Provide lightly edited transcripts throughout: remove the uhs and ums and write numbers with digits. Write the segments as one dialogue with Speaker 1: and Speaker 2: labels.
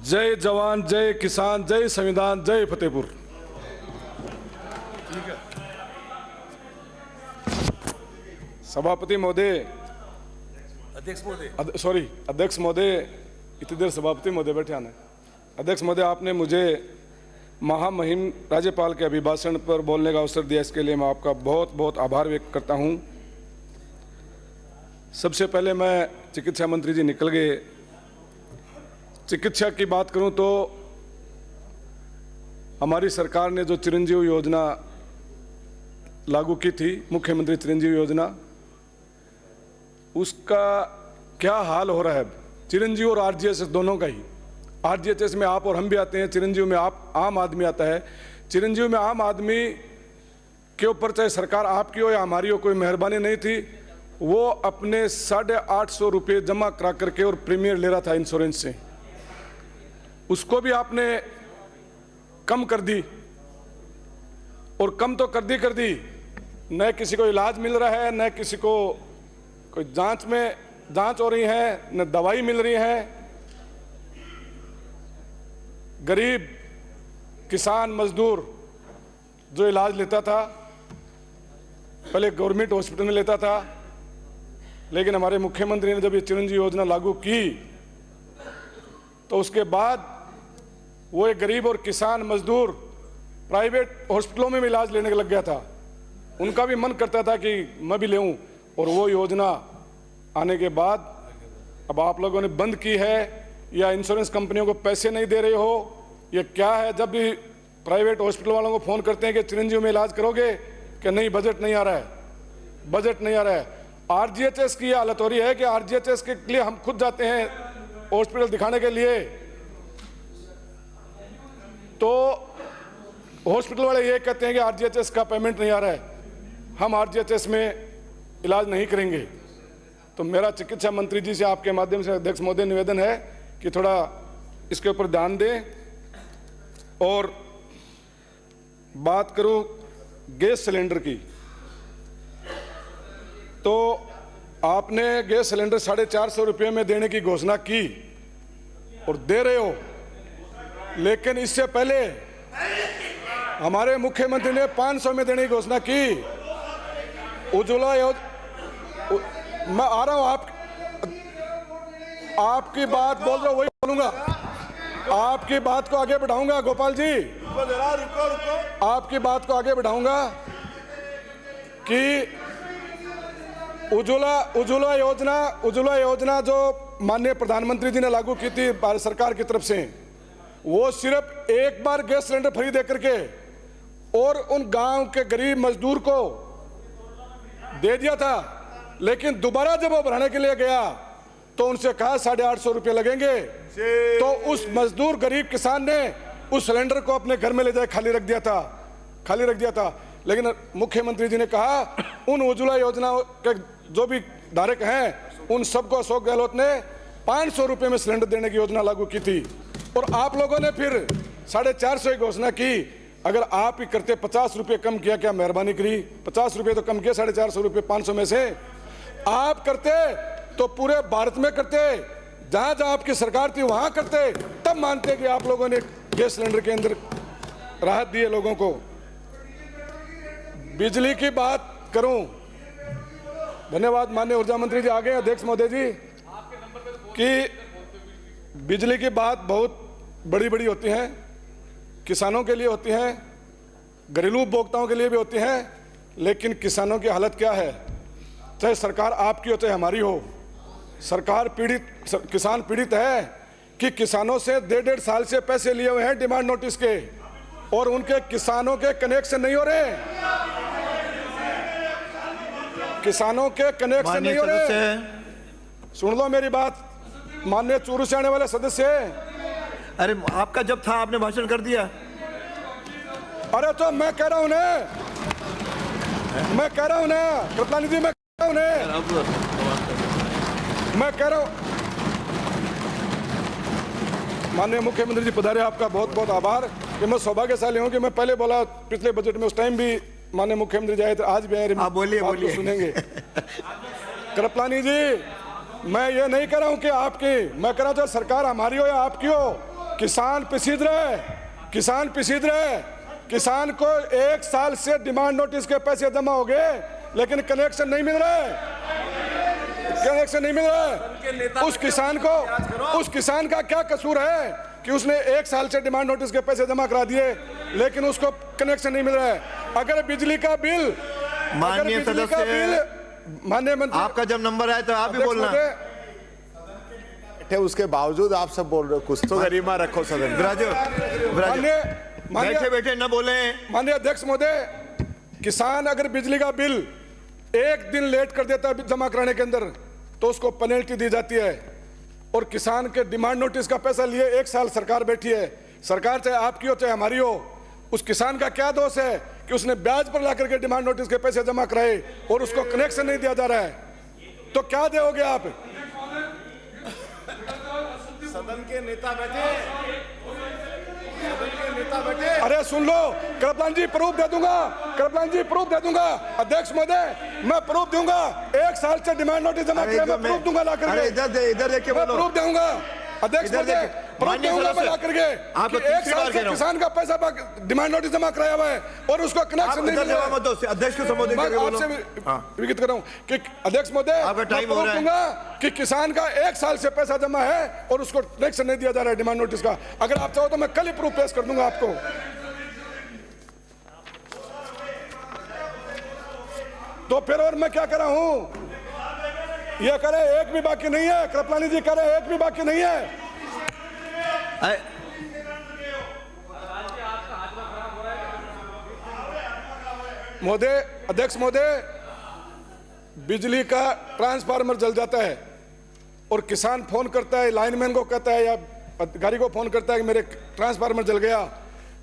Speaker 1: जय जवान, जय किसान, जय संविधान, जय फतेहपुर। ठीक है। सभापति महोदय, अध्यक्ष महोदय, इतनी देर सभापति महोदय बैठे आने। अध्यक्ष महोदय, आपने मुझे महामहिम राज्यपाल के अभिभाषण पर बोलने का अवसर दिया, इसके लिए मैं आपका बहुत बहुत आभार व्यक्त करता हूं। सबसे पहले मैं, चिकित्सा मंत्री जी निकल गए, चिकित्सा की बात करूं तो हमारी सरकार ने जो चिरंजीवी योजना लागू की थी, मुख्यमंत्री चिरंजीवी योजना, उसका क्या हाल हो रहा है। चिरंजीवी और आरजीएचएस दोनों का ही। आरजीएचएस में आप और हम भी आते हैं, चिरंजीवी में आप आम आदमी आता है। चिरंजीवी में आम आदमी के ऊपर चाहे सरकार आपकी हो या हमारी हो, कोई मेहरबानी नहीं थी। वो अपने 850 रुपये जमा करा करके और प्रीमियर ले रहा था इंश्योरेंस से, उसको भी आपने कम कर दी। और कम तो कर दी, न किसी को इलाज मिल रहा है, न किसी को कोई जांच हो रही है, न दवाई मिल रही है। गरीब किसान मजदूर जो इलाज लेता था, पहले गवर्नमेंट हॉस्पिटल में लेता था, लेकिन हमारे मुख्यमंत्री ने जब ये चिरंजीवी योजना लागू की तो उसके बाद वो एक गरीब और किसान मजदूर प्राइवेट हॉस्पिटलों में भी इलाज लेने लग गया था। उनका भी मन करता था कि मैं भी लेऊं। और वो योजना आने के बाद अब आप लोगों ने बंद की है, या इंश्योरेंस कंपनियों को पैसे नहीं दे रहे हो, ये क्या है। जब भी प्राइवेट हॉस्पिटल वालों को फोन करते हैं कि चिरंजीवी में इलाज करोगे, कि नहीं, बजट नहीं आ रहा है, बजट नहीं आ रहा है। आरजीएचएस की हालत हो रही है कि आरजीएचएस के लिए हम खुद जाते हैं हॉस्पिटल दिखाने के लिए, तो हॉस्पिटल वाले ये कहते हैं कि आरजीएचएस का पेमेंट नहीं आ रहा है, हम आरजीएचएस में इलाज नहीं करेंगे। तो मेरा चिकित्सा मंत्री जी से आपके माध्यम से अध्यक्ष महोदय निवेदन है कि थोड़ा इसके ऊपर ध्यान दें। और बात करूं गैस सिलेंडर की, तो आपने गैस सिलेंडर 450 रुपये में देने की घोषणा की और दे रहे हो, लेकिन इससे पहले हमारे मुख्यमंत्री ने 500 में देने की घोषणा की। उज्ज्वला योजना, मैं आ रहा हूं, आपकी बात बोल रहा हूं, वही बोलूंगा, आपकी बात को आगे बढ़ाऊंगा। गोपाल जी, रुको। आपकी बात को आगे बढ़ाऊंगा कि उज्ज्वला योजना जो माननीय प्रधानमंत्री जी ने लागू की थी भारत सरकार की तरफ से, वो सिर्फ एक बार गैस सिलेंडर फ्री देकर के और उन गांव के गरीब मजदूर को दे दिया था। लेकिन दोबारा जब वो भराने के लिए गया तो उनसे कहा 850 रुपये लगेंगे, तो उस मजदूर गरीब किसान ने उस सिलेंडर को अपने घर में ले जाए खाली रख दिया था। लेकिन मुख्यमंत्री जी ने कहा उन उज्ज्वला योजना के जो भी धारक हैं उन सबको अशोक गहलोत ने 500 रुपये में सिलेंडर देने की योजना लागू की थी। और आप लोगों ने फिर 450 की घोषणा की। अगर आप ही करते 50 रुपये कम किया, क्या मेहरबानी करी, 50 रुपये तो कम किया, 450 रुपये 500 में से आप करते तो पूरे भारत में करते, जहां जहां आपकी सरकार थी वहां करते, तब मानते कि आप लोगों ने गैस सिलेंडर के अंदर राहत दी है लोगों को। बिजली की बात करूं, धन्यवाद माननीय ऊर्जा मंत्री जी आ गए, अध्यक्ष महोदय जी, कि बिजली की बात बहुत बड़ी होती है, किसानों के लिए होती हैं, घरेलू उपभोक्ताओं के लिए भी होती हैं, लेकिन किसानों की हालत क्या है। चाहे सरकार आपकी हो चाहे हमारी हो, किसान पीड़ित है कि किसानों से 1.5 साल से पैसे लिए हुए हैं डिमांड नोटिस के, और उनके किसानों के कनेक्शन नहीं हो रहे, किसानों के कनेक्शन नहीं हो रहे। सुन लो मेरी बात, माननीय चूरू से आने वाले सदस्य।
Speaker 2: अरे आपका जब था आपने भाषण कर दिया।
Speaker 1: अरे तो मैं कह रहा हूं ना, कृपलानी जी, मैं कह रहा हूं, माननीय मुख्यमंत्री जी पधारे, आपका बहुत बहुत आभार। कि मैं सौभाग्यशाली हूं कि मैं पहले बोला पिछले बजट में, उस टाइम भी माननीय मुख्यमंत्री जी आए थे, आज भी आए।
Speaker 2: आप बोलिए
Speaker 1: सुनेंगे। कृपलानी जी, मैं ये नहीं कह रहा हूं कि आपकी, मैं कह रहा हूं सरकार हमारी हो या आपकी हो, किसान पिसीद रहे, किसान पिसीद रहे। किसान को 1 साल से डिमांड नोटिस के पैसे जमा हो गए, लेकिन कनेक्शन नहीं मिल रहा है, कनेक्शन नहीं मिल रहा है। उस किसान का क्या कसूर है कि उसने 1 साल से डिमांड नोटिस के पैसे जमा करा दिए, लेकिन उसको कनेक्शन नहीं मिल रहा है। अगर बिजली का बिल,
Speaker 2: माननीय सदस्य,
Speaker 1: माननीय मंत्री,
Speaker 2: आपका जब नंबर आए तो आप भी बोलना।
Speaker 3: उसके बावजूद आप सब बोल रहे हो, कुछ तो गरिमा रखो सदन।
Speaker 2: बैठे बैठे न बोले।
Speaker 1: माननीय अध्यक्ष महोदय, किसान अगर बिजली का बिल 1 दिन लेट कर देता है जमा कराने के अंदर, तो उसको पेनल्टी दी जाती है। और किसान के डिमांड नोटिस का पैसा लिए 1 साल सरकार बैठी है, सरकार चाहे आपकी हो चाहे हमारी हो, उस किसान का क्या दोष है कि उसने ब्याज पर लाकर के डिमांड नोटिस के पैसे जमा कराए और उसको कनेक्शन नहीं दिया जा रहा है? तो क्या दोगे आप?
Speaker 3: सदन के नेता बैठे, सदन के नेता बैठे।
Speaker 1: अरे सुन लो, कृपलान जी प्रूफ दे दूंगा, कृपलान जी प्रूफ दे दूंगा। अध्यक्ष महोदय, मैं प्रूफ दूंगा, 1 साल से डिमांड नोटिस जमा किया, मैं प्रूफ दूंगा ला करके।
Speaker 2: इधर देखिए,
Speaker 1: मैं प्रूफ दूंगा अध्यक्ष महोदय, प्रूफ दूंगा मैं ला करके कि 1 साल से किसान का पैसा डिमांड नोटिस जमा कराया हुआ है और उसको कनेक्शन नहीं मिल रहा है।
Speaker 2: अध्यक्ष को संबोधित
Speaker 1: मैं
Speaker 2: करके बोलो।
Speaker 1: आपसे विजित कर रहा हूं कि अध्यक्ष महोदय,
Speaker 2: आपका टाइम हो रहा है।
Speaker 1: दूंगा कि किसान का 1 साल से पैसा जमा है और उसको कनेक्शन नहीं दिया जा रहा है डिमांड नोटिस का। अगर आप चाहो तो मैं कल ही प्रूफ पेश कर दूंगा आपको। तो फिर और मैं क्या कर रहा हूं? ये करे एक भी बाकी नहीं है, कृपलानी जी करे एक भी बाकी नहीं है। महोदय, अध्यक्ष महोदय, बिजली का ट्रांसफार्मर जल जाता है और किसान फोन करता है, लाइनमैन को कहता है या अधिकारी को फोन करता है कि मेरे ट्रांसफार्मर जल गया।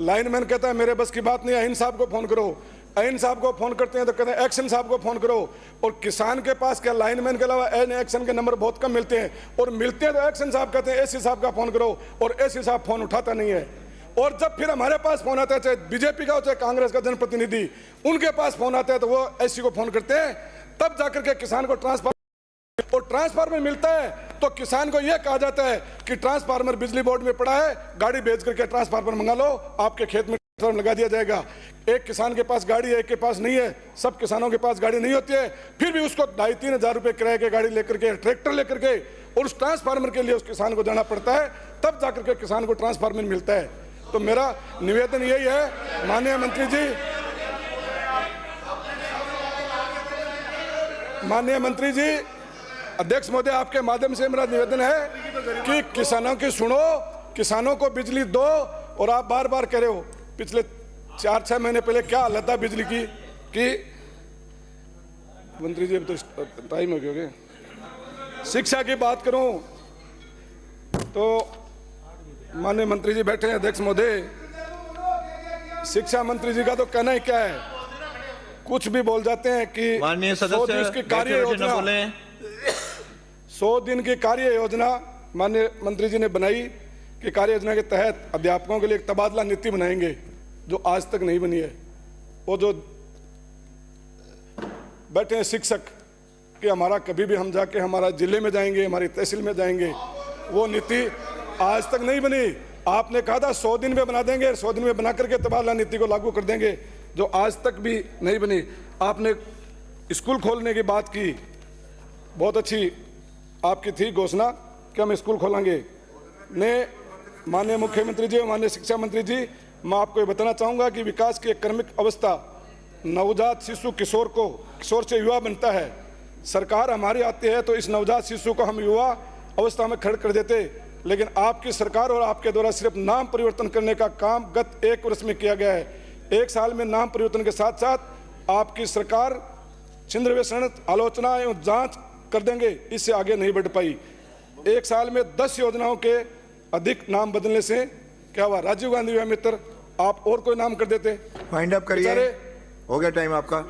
Speaker 1: लाइनमैन कहता है मेरे बस की बात नहीं है, अहीन साहब को फोन करो। अहीन साहब को फोन करते हैं तो कहते हैं एक्शन साहब को फोन करो। और किसान के पास क्या लाइनमैन के अलावा एक्शन के नंबर बहुत कम मिलते हैं, और मिलते हैं तो एक्शन साहब कहते हैं एसी साहब का फोन करो, और एसी साहब फोन उठाता नहीं है। और जब फिर हमारे पास फोन आता है, चाहे बीजेपी का हो चाहे कांग्रेस का जनप्रतिनिधि, उनके पास फोन आता है तो वो एसी को फोन करते हैं, तब जाकर के किसान को ट्रांसफार्मर, और ट्रांसफार्मर मिलता है तो किसान को यह कहा जाता है कि ट्रांसफार्मर बिजली बोर्ड में पड़ा है, गाड़ी भेज करके ट्रांसफार्मर मंगा लो, आपके खेत में लगा दिया जाएगा। एक किसान के पास गाड़ी है, एक के पास नहीं है, सब किसानों के पास गाड़ी नहीं होती है, फिर भी उसको 2,500-3 हजार रुपए किराए की गाड़ी लेकर के, ट्रैक्टर लेकर के, और उस ट्रांसफार्मर के लिए उस किसान को जाना पड़ता है, तब जाकर के किसान को ट्रांसफार्मर मिलता है। तो मेरा निवेदन यही है माननीय मंत्री जी, माननीय मंत्री जी, अध्यक्ष महोदय, आपके माध्यम से मेरा निवेदन है कि किसानों की सुनो, किसानों को बिजली दो। और आप बार बार कह रहे हो, पिछले 4-6 महीने पहले क्या हालत था बिजली की कि मंत्री जी, अब तो टाइम हो गया। शिक्षा की बात करूं तो माननीय मंत्री जी बैठे हैं, अध्यक्ष महोदय, शिक्षा मंत्री जी का तो कहना ही क्या है, कुछ भी बोल जाते हैं कि
Speaker 2: माननीय
Speaker 1: 100 दिन की कार्य योजना, 100 दिन की कार्य योजना माननीय मंत्री जी ने बनाई कि कार्य योजना के तहत अध्यापकों के लिए एक तबादला नीति बनाएंगे, जो आज तक नहीं बनी है। वो जो बैठे हैं शिक्षक कि हमारा कभी भी हम जाके हमारा जिले में जाएंगे, हमारी तहसील में जाएंगे, वो नीति आज तक नहीं बनी। आपने कहा था 100 दिन में बना देंगे, 100 दिन में बना करके तबादला नीति को लागू कर देंगे, जो आज तक भी नहीं बनी। आपने स्कूल खोलने की बात की, बहुत अच्छी आपकी थी घोषणा कि हम स्कूल खोलेंगे। ने माननीय मुख्यमंत्री जी, माननीय शिक्षा मंत्री जी, मैं आपको ये बताना चाहूँगा कि विकास की एक क्रमिक अवस्था नवजात शिशु किशोर से युवा बनता है। सरकार हमारी आती है तो इस नवजात शिशु को हम युवा अवस्था में खड़ा कर देते, लेकिन आपकी सरकार और आपके द्वारा सिर्फ नाम परिवर्तन करने का काम गत 1 वर्ष में किया गया है। 1 साल में नाम परिवर्तन के साथ साथ आपकी सरकार छिंद्रवेषण, आलोचना एवं जांच कर देंगे, इससे आगे नहीं बढ़ पाई। 1 साल में 10 योजनाओं के अधिक नाम बदलने से क्या हुआ? राजीव गांधी युवा मित्र, आप और कोई नाम कर देते।
Speaker 2: वाइंड अप करिए, हो गया टाइम आपका।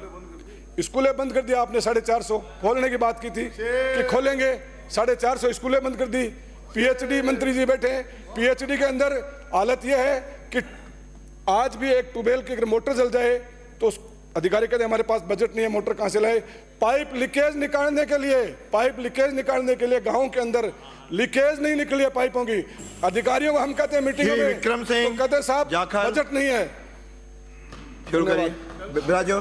Speaker 1: स्कूलें बंद कर दिया आपने, 450 खोलने की बात की थी कि खोलेंगे, 450 स्कूलें बंद कर दी। पीएचडी मंत्री जी बैठे, पीएचडी के अंदर हालत यह है कि आज भी एक ट्यूबवेल की अगर मोटर जल जाए तो अधिकारी कहते हमारे पास बजट नहीं है, मोटर कहां से लाए? पाइप लीकेज निकालने के लिए गांव के अंदर लीकेज नहीं निकली है पाइपों की। अधिकारियों को हम कहते हैं मीटिंगों
Speaker 2: श्री
Speaker 1: में,
Speaker 2: विक्रम सिंह
Speaker 1: तो कहते हैं साहब
Speaker 2: जाखड़।
Speaker 1: बजट नहीं है।
Speaker 2: शुरू करिए। बिराजो।